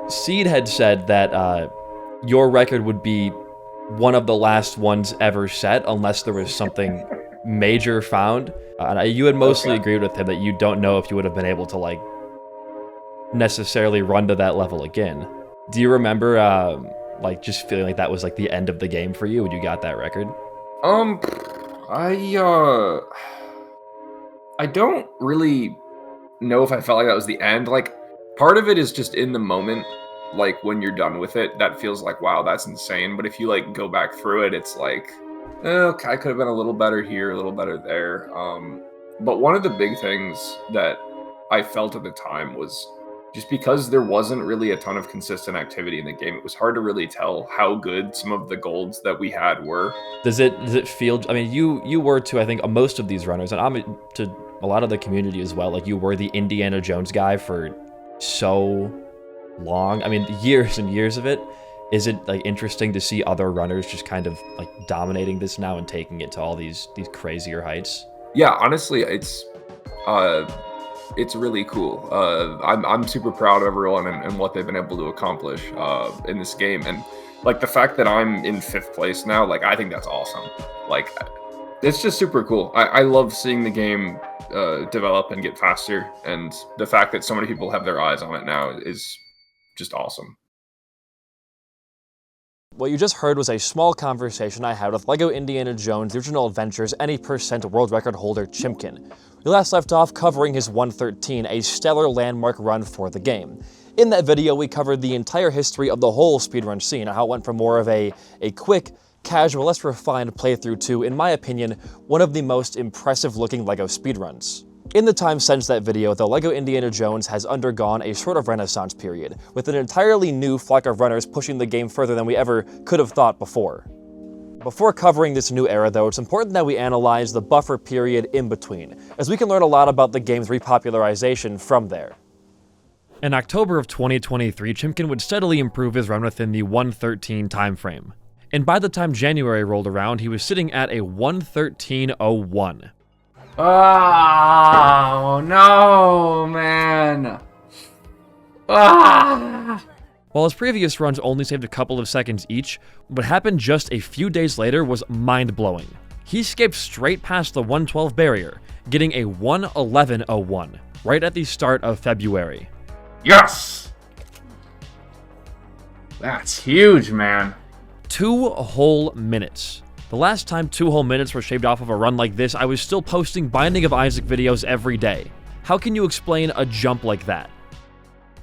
Seed had said that your record would be one of the last ones ever set unless there was something major found. And you had mostly Okay. agreed with him that you don't know if you would have been able to, like, necessarily run to that level again. Do you remember, like, just feeling like that was, like, the end of the game for you when you got that record? Um, I I don't really know if I felt like that was the end. Like, part of it is just in the moment, like when you're done with it, that feels like, wow, that's insane. But if you like go back through it, it's like, okay, I could have been a little better here, a little better there. But one of the big things that I felt at the time was just because there wasn't really a ton of consistent activity in the game, it was hard to really tell how good some of the golds that we had were. Does it feel? I mean, you were to, I think, most of these runners, and I'm to a lot of the community as well. Like, you were the Indiana Jones guy for so long. I mean, years and years of it. Is it, like, interesting to see other runners just kind of like dominating this now and taking it to all these crazier heights? Yeah, honestly, uh, it's really cool. I'm super proud of everyone and what they've been able to accomplish in this game, and like the fact that I'm in 5th place now, like I think that's awesome. Like, it's just super cool. I love seeing the game develop and get faster, and the fact that so many people have their eyes on it now is just awesome. What you just heard was a small conversation I had with LEGO Indiana Jones The Original Adventures any percent world record holder Chimkin. We last left off covering his 113, a stellar landmark run for the game. In that video, we covered the entire history of the whole speedrun scene, how it went from more of a quick, casual, less refined playthrough to, in my opinion, one of the most impressive looking LEGO speedruns. In the time since that video, the LEGO Indiana Jones has undergone a sort of renaissance period, with an entirely new flock of runners pushing the game further than we ever could have thought before. Before covering this new era, though, it's important that we analyze the buffer period in between, as we can learn a lot about the game's repopularization from there. In October of 2023, Chimkin would steadily improve his run within the 113 timeframe. And by the time January rolled around, he was sitting at a 113.01. Oh, no, man. Ah! While his previous runs only saved a couple of seconds each, what happened just a few days later was mind-blowing. He escaped straight past the 112 barrier, getting a 111.01, right at the start of February. Yes! That's huge, man. 2 whole minutes. The last time 2 whole minutes were shaved off of a run like this, I was still posting Binding of Isaac videos every day. How can you explain a jump like that?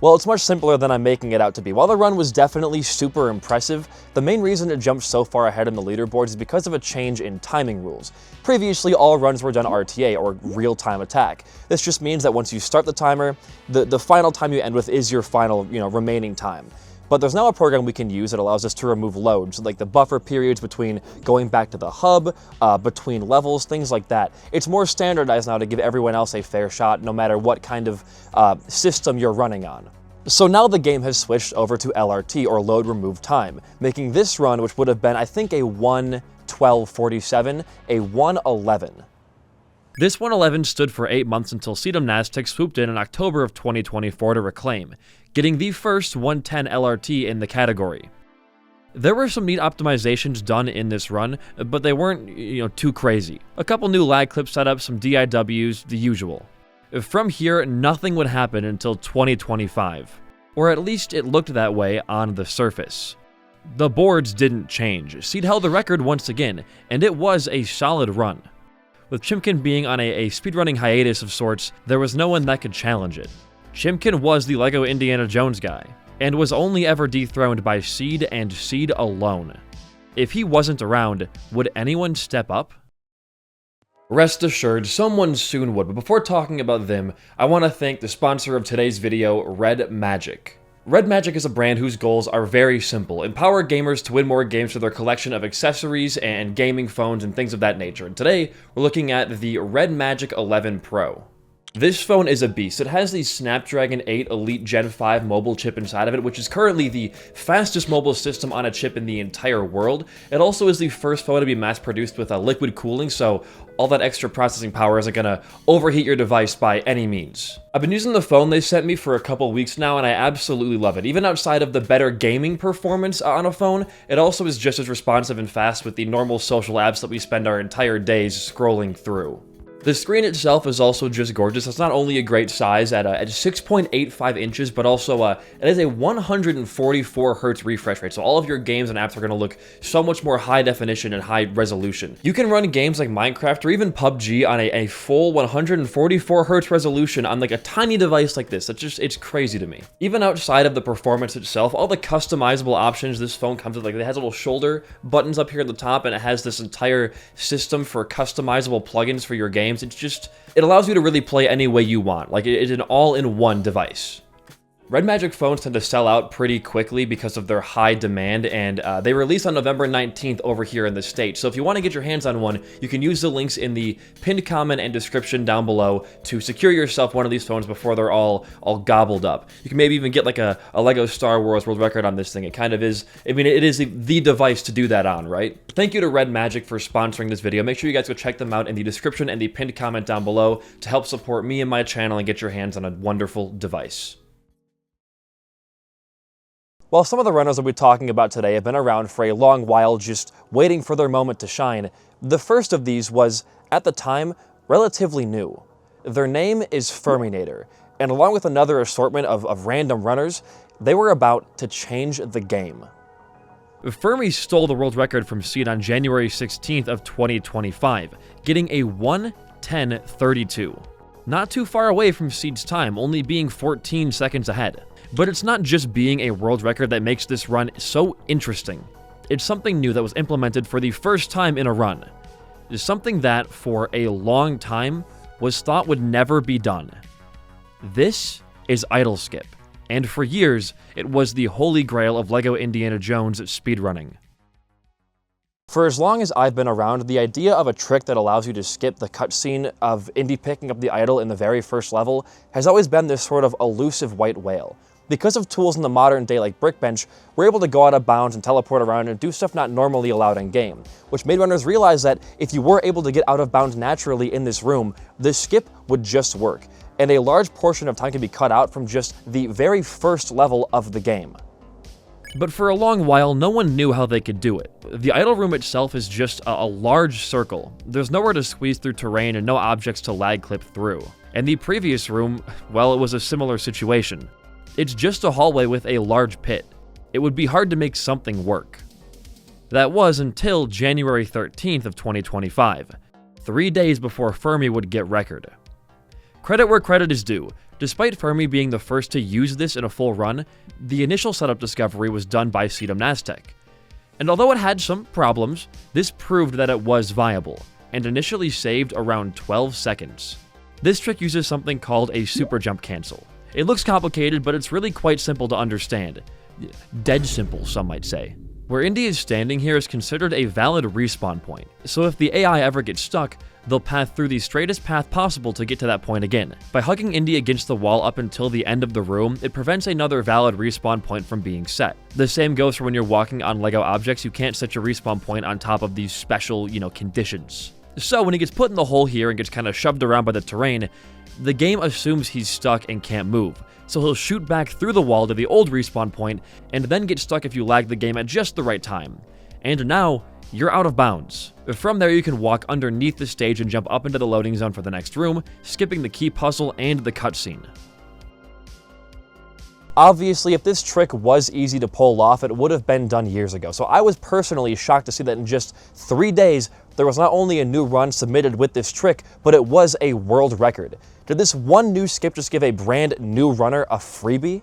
Well, it's much simpler than I'm making it out to be. While the run was definitely super impressive, the main reason it jumped so far ahead in the leaderboards is because of a change in timing rules. Previously, all runs were done RTA, or real-time attack. This just means that once you start the timer, the final time you end with is your final, remaining time. But there's now a program we can use that allows us to remove loads, like the buffer periods between going back to the hub, between levels, things like that. It's more standardized now to give everyone else a fair shot, no matter what kind of system you're running on. So now the game has switched over to LRT, or load remove time, making this run, which would have been, I think, a 1:12:47, a 1:11. This 111 stood for 8 months until Sedum Nastic swooped in October of 2024 to reclaim, getting the first 110 LRT in the category. There were some neat optimizations done in this run, but they weren't, too crazy. A couple new lag clip setups, some DIWs, the usual. From here, nothing would happen until 2025. Or at least it looked that way on the surface. The boards didn't change. Seed held the record once again, and it was a solid run. With Chimkin being on a speedrunning hiatus of sorts, there was no one that could challenge it. Chimkin was the LEGO Indiana Jones guy, and was only ever dethroned by Seed and Seed alone. If he wasn't around, would anyone step up? Rest assured, someone soon would, but before talking about them, I want to thank the sponsor of today's video, Red Magic. Red Magic is a brand whose goals are very simple: empower gamers to win more games through their collection of accessories and gaming phones and things of that nature. And today, we're looking at the Red Magic 11 Pro. This phone is a beast. It has the Snapdragon 8 Elite Gen 5 mobile chip inside of it, which is currently the fastest mobile system on a chip in the entire world. It also is the first phone to be mass-produced with a liquid cooling, so all that extra processing power isn't gonna overheat your device by any means. I've been using the phone they sent me for a couple weeks now, and I absolutely love it. Even outside of the better gaming performance on a phone, it also is just as responsive and fast with the normal social apps that we spend our entire days scrolling through. The screen itself is also just gorgeous. It's not only a great size at 6.85 inches, but also it is a 144 hertz refresh rate. So all of your games and apps are going to look so much more high definition and high resolution. You can run games like Minecraft or even PUBG on a full 144 hertz resolution on like a tiny device like this. It's crazy to me. Even outside of the performance itself, all the customizable options this phone comes with, like it has little shoulder buttons up here at the top, and it has this entire system for customizable plugins for your games. It allows you to really play any way you want. Like, it is an all-in-one device. Red Magic phones tend to sell out pretty quickly because of their high demand, and they release on November 19th over here in the States. So if you want to get your hands on one, you can use the links in the pinned comment and description down below to secure yourself one of these phones before they're all gobbled up. You can maybe even get like a Lego Star Wars world record on this thing. It kind of is, I mean, it is the device to do that on, right? Thank you to Red Magic for sponsoring this video. Make sure you guys go check them out in the description and the pinned comment down below to help support me and my channel and get your hands on a wonderful device. While some of the runners we'll be talking about today have been around for a long while just waiting for their moment to shine, the first of these was, at the time, relatively new. Their name is Ferminator, and along with another assortment of random runners, they were about to change the game. Fermi stole the world record from Seed on January 16th of 2025, getting a 1:10:32. Not too far away from Seed's time, only being 14 seconds ahead. But it's not just being a world record that makes this run so interesting. It's something new that was implemented for the first time in a run. It's something that, for a long time, was thought would never be done. This is idle skip, and for years, it was the holy grail of LEGO Indiana Jones speedrunning. For as long as I've been around, the idea of a trick that allows you to skip the cutscene of Indy picking up the idol in the very first level has always been this sort of elusive white whale. Because of tools in the modern day like Brickbench, we're able to go out of bounds and teleport around and do stuff not normally allowed in game, which made runners realize that if you were able to get out of bounds naturally in this room, the skip would just work, and a large portion of time can be cut out from just the very first level of the game. But for a long while, no one knew how they could do it. The idle room itself is just a large circle. There's nowhere to squeeze through terrain and no objects to lag clip through. And the previous room, well, it was a similar situation. It's just a hallway with a large pit. It would be hard to make something work. That was until January 13th of 2025, 3 days before Fermi would get record. Credit where credit is due. Despite Fermi being the first to use this in a full run, the initial setup discovery was done by Speedrunning. And although it had some problems, this proved that it was viable, and initially saved around 12 seconds. This trick uses something called a super jump cancel. It looks complicated, but it's really quite simple to understand. Dead simple, some might say. Where Indy is standing here is considered a valid respawn point, so if the AI ever gets stuck, they'll path through the straightest path possible to get to that point again. By hugging Indy against the wall up until the end of the room, it prevents another valid respawn point from being set. The same goes for when you're walking on LEGO objects. You can't set your respawn point on top of these special, conditions. So when he gets put in the hole here and gets kind of shoved around by the terrain, the game assumes he's stuck and can't move, so he'll shoot back through the wall to the old respawn point and then get stuck if you lag the game at just the right time. And now, you're out of bounds. From there, you can walk underneath the stage and jump up into the loading zone for the next room, skipping the key puzzle and the cutscene. Obviously, if this trick was easy to pull off, it would have been done years ago, so I was personally shocked to see that in just 3 days, there was not only a new run submitted with this trick, but it was a world record. Did this one new skip just give a brand new runner a freebie?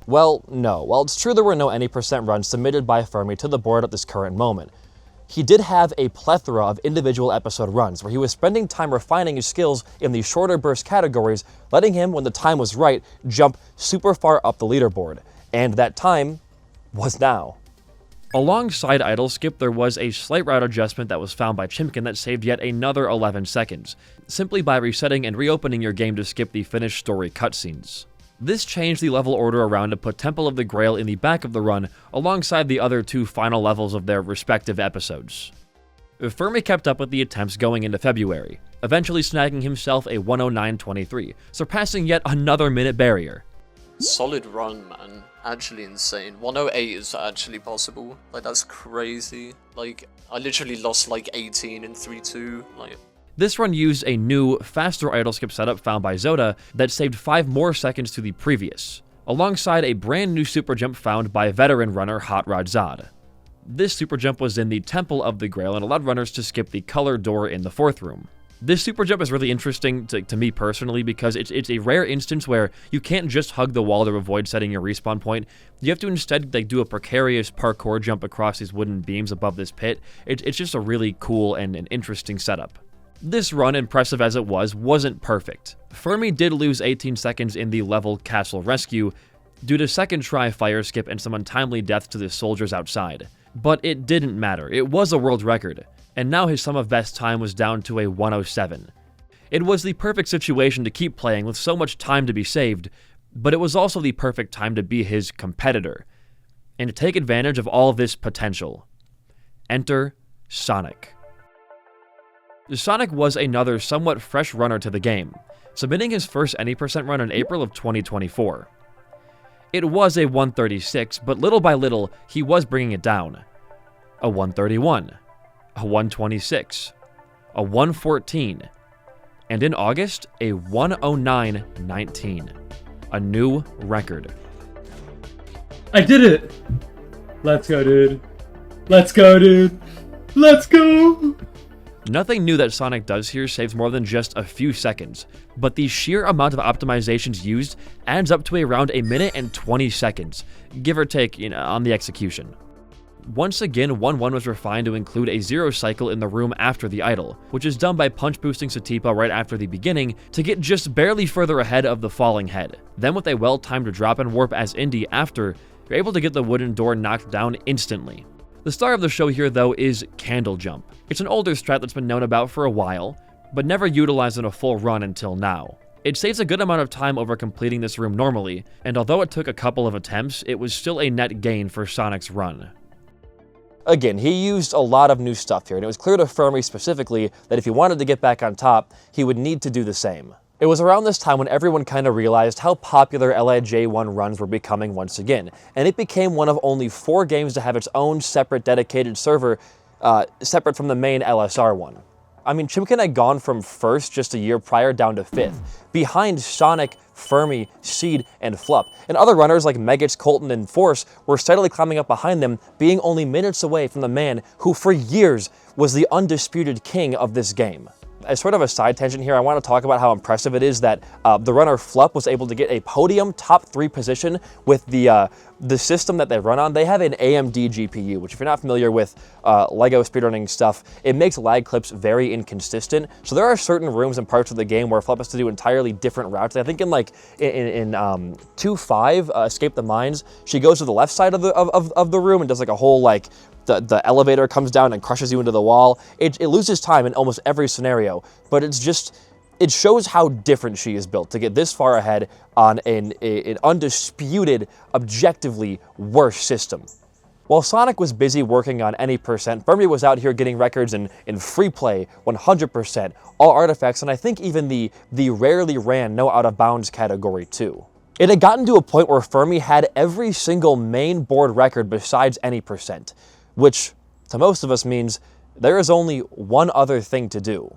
Well, no. While it's true there were no any % runs submitted by Fermi to the board at this current moment, he did have a plethora of individual episode runs where he was spending time refining his skills in the shorter burst categories, letting him, when the time was right, jump super far up the leaderboard. And that time was now. Alongside idle skip, there was a slight route adjustment that was found by Chimkin that saved yet another 11 seconds, simply by resetting and reopening your game to skip the finished story cutscenes. This changed the level order around to put Temple of the Grail in the back of the run, alongside the other 2 final levels of their respective episodes. Fermi kept up with the attempts going into February, eventually snagging himself a 109.23, surpassing yet another minute barrier. Solid run, man. Actually insane. 108 is actually possible. Like, that's crazy. Like, I literally lost like 18 in 3-2. Like, this run used a new, faster idle skip setup found by Zoda that saved 5 more seconds to the previous, alongside a brand new super jump found by veteran runner Hot Rod Zod. This super jump was in the Temple of the Grail and allowed runners to skip the color door in the 4th room. This super jump is really interesting to me personally because it's a rare instance where you can't just hug the wall to avoid setting your respawn point. You have to instead do a precarious parkour jump across these wooden beams above this pit. It's just a really cool and an interesting setup. This run, impressive as it was, wasn't perfect. Fermi did lose 18 seconds in the level Castle Rescue due to second try fire skip and some untimely deaths to the soldiers outside. But it didn't matter. It was a world record, and now his sum of best time was down to a 107. It was the perfect situation to keep playing with so much time to be saved, but it was also the perfect time to be his competitor, and to take advantage of all this potential. Enter Sonic. Sonic was another somewhat fresh runner to the game, submitting his first any percent run in April of 2024. It was a 136, but little by little, he was bringing it down. A 131, a 126, a 114, and in August, a 109.19, a new record. I did it! Let's go, dude. Let's go, dude. Let's go! Nothing new that Sonic does here saves more than just a few seconds, but the sheer amount of optimizations used adds up to around a minute and 20 seconds, give or take, on the execution. Once again, 1-1 was refined to include a 0 cycle in the room after the idle, which is done by punch boosting Satipa right after the beginning to get just barely further ahead of the falling head. Then with a well-timed drop and warp as Indy after, you're able to get the wooden door knocked down instantly. The star of the show here, though, is Candle Jump. It's an older strat that's been known about for a while, but never utilized in a full run until now. It saves a good amount of time over completing this room normally, and although it took a couple of attempts, it was still a net gain for Sonic's run. Again, he used a lot of new stuff here, and it was clear to Fermi specifically that if he wanted to get back on top, he would need to do the same. It was around this time when everyone kind of realized how popular LIJ1 runs were becoming once again, and it became one of only 4 games to have its own separate dedicated server, separate from the main LSR one. I mean, Chimkin had gone from 1st just a year prior down to 5th, behind Sonic, Fermi, Seed, and Flup, and other runners like Megitz, Colton, and Force were steadily climbing up behind them, being only minutes away from the man who for years was the undisputed king of this game. As sort of a side tangent here, I want to talk about how impressive it is that the runner Flup was able to get a podium top 3 position with the system that they run on. They have an AMD GPU, which if you're not familiar with LEGO speedrunning stuff, it makes lag clips very inconsistent. So there are certain rooms and parts of the game where Flup has to do entirely different routes. I think in 2.5, Escape the Mines, she goes to the left side of the room and does like a whole like the elevator comes down and crushes you into the wall. It loses time in almost every scenario, but it shows how different she is built to get this far ahead on an undisputed, objectively worse system. While Sonic was busy working on any percent, Fermi was out here getting records in free play, 100%, all artifacts, and I think even the rarely ran no out of bounds category too. It had gotten to a point where Fermi had every single main board record besides any percent, which to most of us means there is only one other thing to do.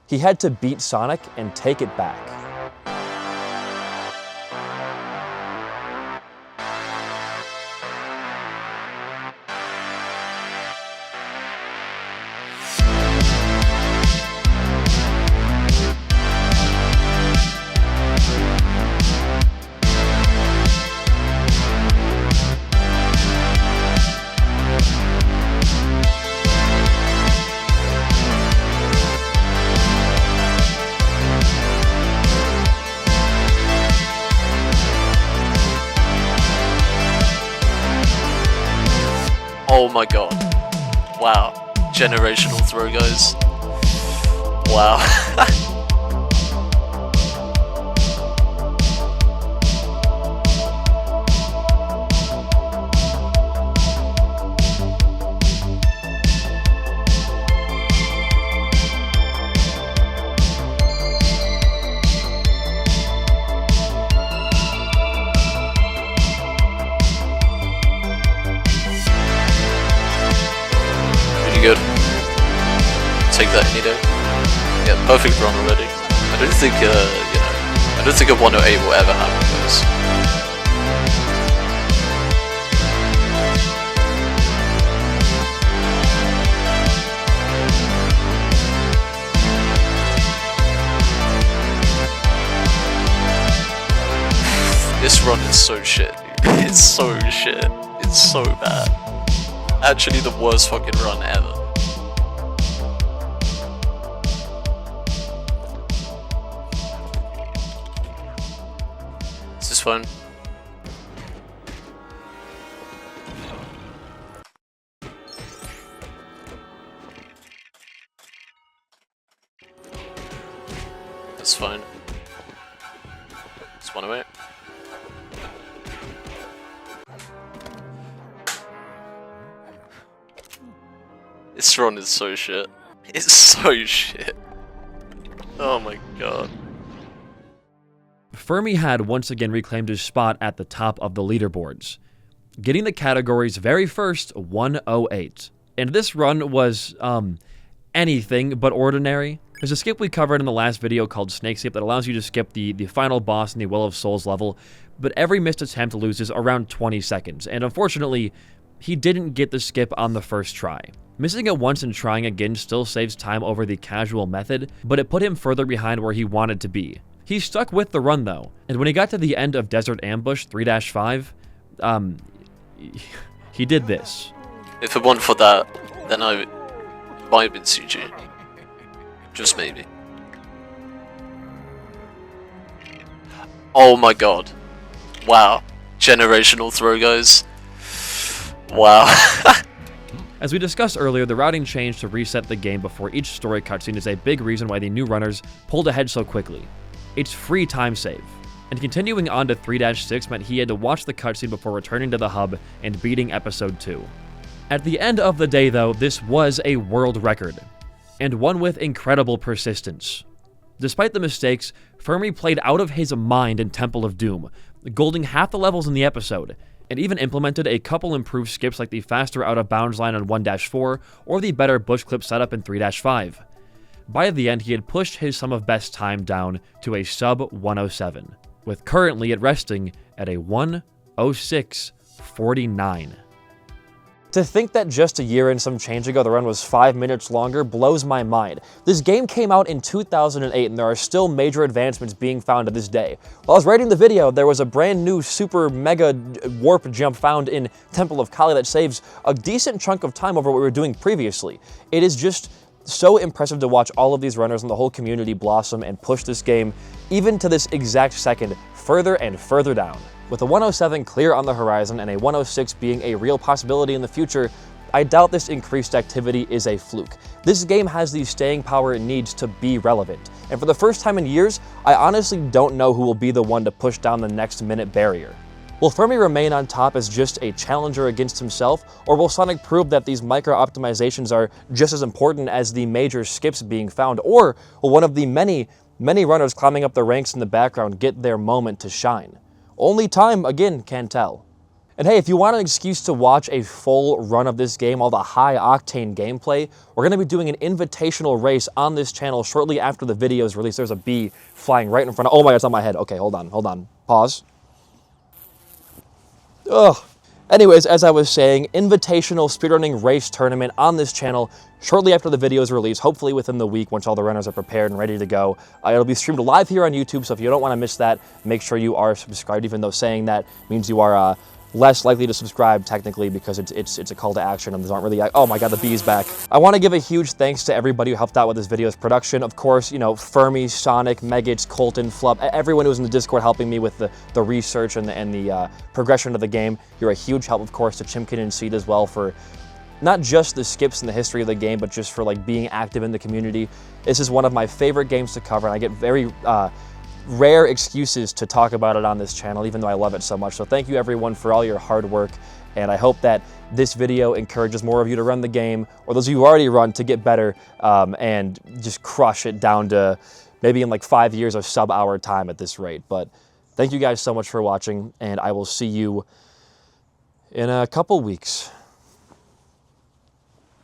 He had to beat Sonic and take it back. Oh my god. Wow. Generational throw, guys. Wow. Good. Take that any day. Yeah, perfect run already. I don't think, I don't think a 108 will ever happen, guys. This run is so shit, dude. It's so shit. It's so bad. Actually the worst fucking run ever. Is this fun? That's fine. It's 108. This run is so shit. It's so shit. Oh my god. Fermi had once again reclaimed his spot at the top of the leaderboards, getting the category's very first 108. And this run was, anything but ordinary. There's a skip we covered in the last video called Snake Skip that allows you to skip the final boss in the Well of Souls level, but every missed attempt loses around 20 seconds, and unfortunately, he didn't get the skip on the first try. Missing it once and trying again still saves time over the casual method, but it put him further behind where he wanted to be. He stuck with the run though, and when he got to the end of Desert Ambush 3-5, he did this. If it weren't for that, then I might have been CG. Just maybe. Oh my god. Wow. Generational throw, guys. Wow. As we discussed earlier, the routing change to reset the game before each story cutscene is a big reason why the new runners pulled ahead so quickly. It's free time save. And continuing on to 3-6 meant he had to watch the cutscene before returning to the hub and beating episode 2. At the end of the day though, this was a world record, and one with incredible persistence. Despite the mistakes, Fermi played out of his mind in Temple of Doom, golding half the levels in the episode, and even implemented a couple improved skips like the faster out of bounds line on 1-4 or the better bush clip setup in 3-5. By the end, he had pushed his sum of best time down to a sub 107, with currently it resting at a 106.49. To think that just a year and some change ago the run was 5 minutes longer blows my mind. This game came out in 2008 and there are still major advancements being found to this day. While I was writing the video, there was a brand new super mega warp jump found in Temple of Kali that saves a decent chunk of time over what we were doing previously. It is just so impressive to watch all of these runners and the whole community blossom and push this game, even to this exact second, further and further down. With a 107 clear on the horizon and a 106 being a real possibility in the future, I doubt this increased activity is a fluke. This game has the staying power it needs to be relevant, and for the first time in years, I honestly don't know who will be the one to push down the next minute barrier. Will Fermi remain on top as just a challenger against himself, or will Sonic prove that these micro-optimizations are just as important as the major skips being found, or will one of the many runners climbing up the ranks in the background get their moment to shine? Only time, again, can tell. And hey, if you want an excuse to watch a full run of this game, all the high-octane gameplay, we're going to be doing an invitational race on this channel shortly after the video is released. There's a bee flying right in front of— oh my god, it's on my head. Okay, hold on. Pause. Ugh. Anyways, as I was saying, invitational speedrunning race tournament on this channel shortly after the video is released, hopefully within the week once all the runners are prepared and ready to go. It'll be streamed live here on YouTube, so if you don't want to miss that, make sure you are subscribed, even though saying that means you are less likely to subscribe technically because it's a call to action and there's not really— oh my god, the bee is back. I want to give a huge thanks to everybody who helped out with this video's production. Of course, you know, Fermi, Sonic, Megits, Colton, Flup, everyone who was in the Discord helping me with the research and the progression of the game. You're a huge help, of course, to Chimkin and Seed as well for not just the skips in the history of the game, but just for like being active in the community. This is one of my favorite games to cover, and I get very rare excuses to talk about it on this channel, even though I love it so much. So thank you everyone for all your hard work, and I hope that this video encourages more of you to run the game, or those of you who already run to get better and just crush it down to maybe in like 5 years of sub-hour time at this rate. But thank you guys so much for watching, and I will see you in a couple weeks.